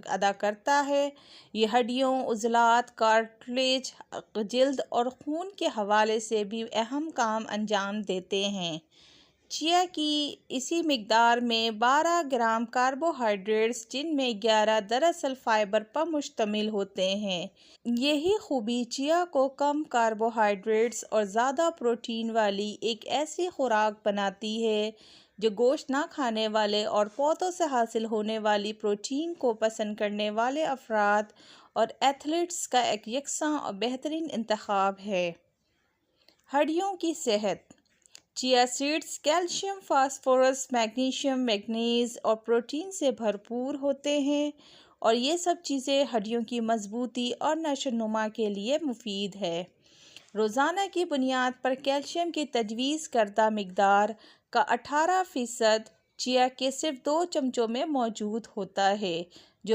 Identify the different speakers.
Speaker 1: अदा करता है। ये हड्डियों, उज़लात, कार्टिलेज, जिल्द और खून के हवाले से भी अहम काम अंजाम देते हैं। चिया की इसी मिकदार में 12 ग्राम कार्बोहाइड्रेट्स, जिनमें 11 दरअसल फाइबर पर मुश्तमिल होते हैं। यही खूबी चिया को कम कार्बोहाइड्रेट्स और ज़्यादा प्रोटीन वाली एक ऐसी खुराक बनाती है जो गोश्त ना खाने वाले और पौधों से हासिल होने वाली प्रोटीन को पसंद करने वाले अफराद और एथलीट्स का एक यकसां और बेहतरीन इंतखाब है। हड्डियों की सेहत। Chia seeds calcium, phosphorus, magnesium, manganese और प्रोटीन से भरपूर होते हैं और ये सब चीज़ें हड्डियों की मजबूती और नशोनुमा के लिए मुफीद है। रोज़ाना की बुनियाद पर कैल्शियम की तजवीज़ करदा मिकदार का 18% चिया के सिर्फ 2 चमचों में मौजूद होता है,